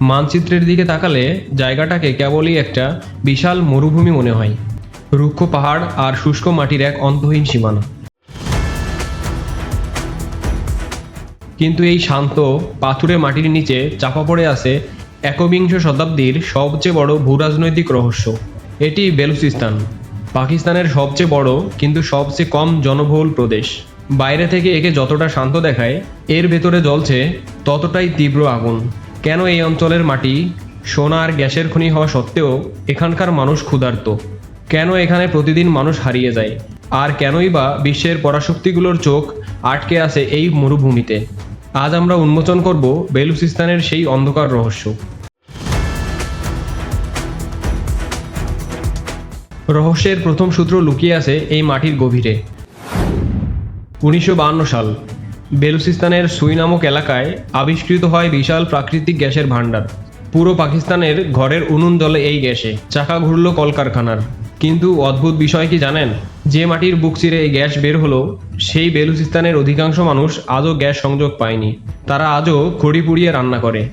মানচিত্রের দিকে তাকালে জায়গাটাকে কেবলই একটা বিশাল মরুভূমি মনে হয়, রুক্ষ পাহাড় আর শুষ্ক মাটির এক অন্তহীন সীমানা। কিন্তু এই শান্ত পাথুরে মাটির নিচে চাপা পড়ে আছে একবিংশ শতাব্দীর সবচেয়ে বড় ভূরাজনৈতিক রহস্য। এটি বেলুচিস্তান, পাকিস্তানের সবচেয়ে বড় কিন্তু সবচেয়ে কম জনবহুল প্রদেশ। বাইরে থেকে একে যতটা শান্ত দেখায়, এর ভেতরে জ্বলছে ততটাই তীব্র আগুন। কেন এই অঞ্চলের মাটি সোনা আর গ্যাসের খনি হওয়া সত্ত্বেও এখানকার মানুষ ক্ষুধার্ত? কেন এখানে প্রতিদিন মানুষ হারিয়ে যায়? আর কেনই বা বিশ্বের পরাশক্তিগুলোর চোখ আটকে আছে এই মরুভূমিতে? আজ আমরা উন্মোচন করব বেলুচিস্তানের সেই অন্ধকার রহস্য। রহস্যের প্রথম সূত্র লুকিয়ে আছে এই মাটির গভীরে। 1952 সাল বেলুচিস্তানের সুই নামক এলাকায় আবিষ্কৃত হয় বিশাল প্রাকৃতিক গ্যাসের ভাণ্ডার। পুরো পাকিস্তানের ঘরের উনুন জ্বলে এই গ্যাসে, চাকা ঘুরল কলকারখানার। কিন্তু অদ্ভুত বিষয় কি জানেন? যে মাটির বুক চিরে এই গ্যাস বের হলো, সেই বেলুচিস্তানের অধিকাংশ মানুষ আজও গ্যাস সংযোগ পায়নি। তারা আজও খড়ি পুড়িয়ে রান্না করে।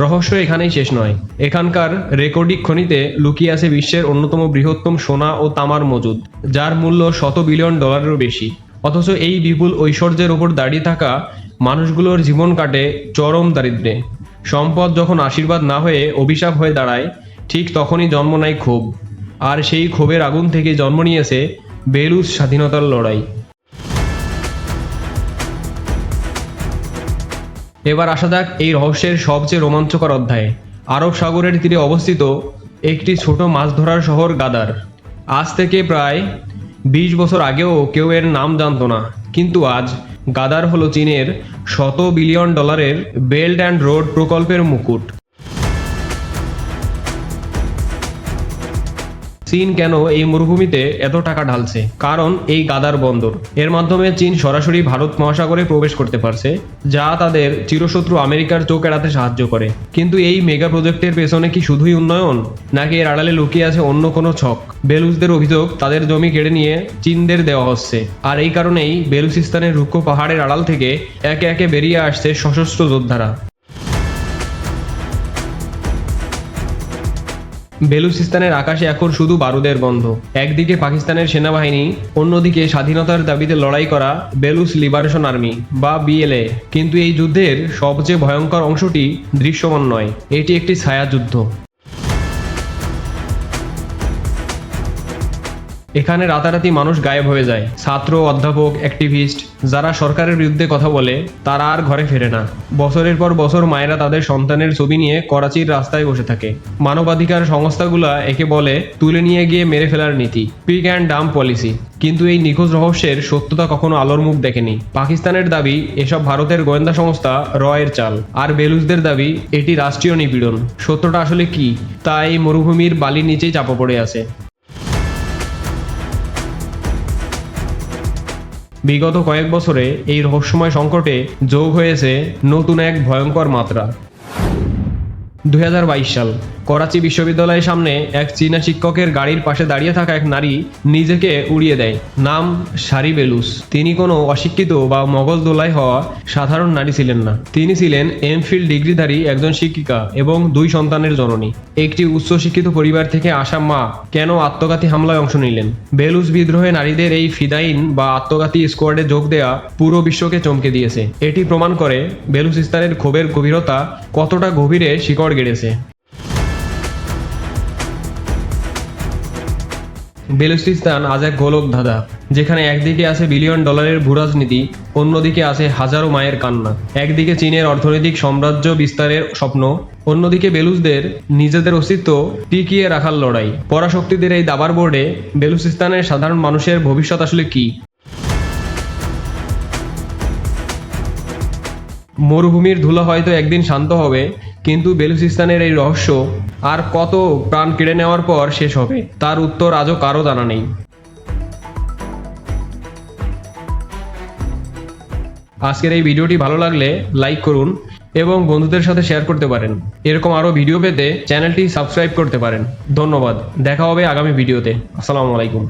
রহস্য এখানেই শেষ নয়। এখানকার রেকর্ডিক খনিতে লুকিয়ে আছে বিশ্বের অন্যতম বৃহত্তম সোনা ও তামার মজুদ, যার মূল্য $100 বিলিয়ন বেশি। অথচ এই বিপুল ঐশ্বর্যের ওপর দাঁড়িয়ে থাকা মানুষগুলোর জীবন কাটে চরম দারিদ্র্যে। সম্পদ যখন আশীর্বাদ না হয়ে অভিশাপ হয়ে দাঁড়ায়, ঠিক তখনই জন্ম নেয় ক্ষোভ। আর সেই ক্ষোভের আগুন থেকে জন্ম নিয়েছে বেলুচ স্বাধীনতার লড়াই। এবার আসা যাক এই রহস্যের সবচেয়ে রোমাঞ্চকর অধ্যায়ে। আরব সাগরের তীরে অবস্থিত একটি ছোট মাছ ধরার শহর গাদার। আজ থেকে প্রায় 20 বছর আগেও কেউ এর নাম জানতো না, কিন্তু আজ গাদার হলো চীনের $100 বিলিয়ন বেল্ট অ্যান্ড রোড প্রকল্পের মুকুট। চীন কেন এই মরুভূমিতে এত টাকা ঢালছে? কারণ এই গাদার বন্দর। এর মাধ্যমে চীন সরাসরি ভারত মহাসাগরে প্রবেশ করতে পারছে, যা তাদের চিরশত্রু আমেরিকার চোখ এড়াতে সাহায্য করে। কিন্তু এই মেগা প্রজেক্টের পেছনে কি শুধুই উন্নয়ন, নাকি এর আড়ালে লুকিয়ে আছে অন্য কোনো ছক? বেলুচদের অভিযোগ, তাদের জমি কেড়ে নিয়ে চীনদের দেওয়া হচ্ছে। আর এই কারণেই বেলুচিস্তানের রুক্ষ পাহাড়ের আড়াল থেকে একে একে বেরিয়ে আসছে সশস্ত্র যোদ্ধারা। বেলুচিস্তানের আকাশে এখন শুধু বারুদের গন্ধ। একদিকে পাকিস্তানের সেনাবাহিনী, অন্যদিকে স্বাধীনতার দাবিতে লড়াই করা বেলুচ লিবারেশন আর্মি বা BLA। কিন্তু এই যুদ্ধের সবচেয়ে ভয়ঙ্কর অংশটি দৃশ্যমান নয়, এটি একটি ছায়াযুদ্ধ। এখানে রাতারাতি মানুষ গায়েব হয়ে যায়। ছাত্র, অধ্যাপক, অ্যাক্টিভিস্ট যারা সরকারের বিরুদ্ধে কথা বলে, তারা আর ঘরে ফেরে না। বছরের পর বছর মায়েরা তাদের সন্তানের ছবি নিয়ে করাচির রাস্তায় বসে থাকে। মানবাধিকার সংস্থাগুলা একে বলে তুলে নিয়ে গিয়ে মেরে ফেলার নীতি, পিক অ্যান্ড ডাম্প পলিসি। কিন্তু এই নিখোঁজ রহস্যের সত্যতা কখনো আলোর মুখ দেখেনি। পাকিস্তানের দাবি এসব ভারতের গোয়েন্দা সংস্থা রয়ের চাল, আর বেলুচদের দাবি এটি রাষ্ট্রীয় নিপীড়ন। সত্যটা আসলে কি, তা এই মরুভূমির বালির নিচেই চাপা পড়ে আছে। বিগত কয়েক বছরে এই রহস্যময় সংকটে যোগ হয়েছে নতুন এক ভয়ঙ্কর মাত্রা। 2022 সাল করাচি বিশ্ববিদ্যালয়ের সামনে এক চীনা শিক্ষকের গাড়ির পাশে দাঁড়িয়ে থাকা এক নারী নিজেকে উড়িয়ে দেয়। নাম সারি বেলুচ। তিনি কোনো অশিক্ষিত বা মগজ দোলাই হওয়া সাধারণ নারী ছিলেন না। তিনি ছিলেন এমফিল ডিগ্রিধারী একজন শিক্ষিকা এবং 2 সন্তানের জননী। একটি উচ্চশিক্ষিত পরিবার থেকে আসা মা কেন আত্মঘাতী হামলায় অংশ নিলেন? বেলুচ বিদ্রোহে নারীদের এই ফিদাইন বা আত্মঘাতী স্কোয়াডে যোগ দেওয়া পুরো বিশ্বকে চমকে দিয়েছে। এটি প্রমাণ করে বেলুচিস্তানের ক্ষোভের গভীরতা কতটা গভীরে শিকড় গেড়েছে। বেলুচিস্তান আজ এক গোলক ধাঁধা, যেখানে একদিকে আছে $1 বিলিয়ন ভূরাজনীতি, অন্যদিকে আছে হাজারো মায়ের কান্না। একদিকে চীনের অর্থনৈতিক সাম্রাজ্য বিস্তারের স্বপ্ন, অন্যদিকে বেলুচদের নিজেদের অস্তিত্ব টিকিয়ে রাখার লড়াই। পরাশক্তিদের এই দাবার বোর্ডে বেলুচিস্তানের সাধারণ মানুষের ভবিষ্যৎ আসলে কি? মরুভূমির ধুলা হয়তো একদিন শান্ত হবে, কিন্তু বেলুচিস্তানের এই রহস্য আর কত প্রাণ কেড়ে নেওয়ার পর শেষ হবে, তার উত্তর আজও কারো জানা নেই। আজকের এই ভিডিওটি ভালো লাগলে লাইক করুন এবং বন্ধুদের সাথে শেয়ার করতে পারেন। এরকম আরও ভিডিও পেতে চ্যানেলটি সাবস্ক্রাইব করতে পারেন। ধন্যবাদ। দেখা হবে আগামী ভিডিওতে। আসসালামু আলাইকুম।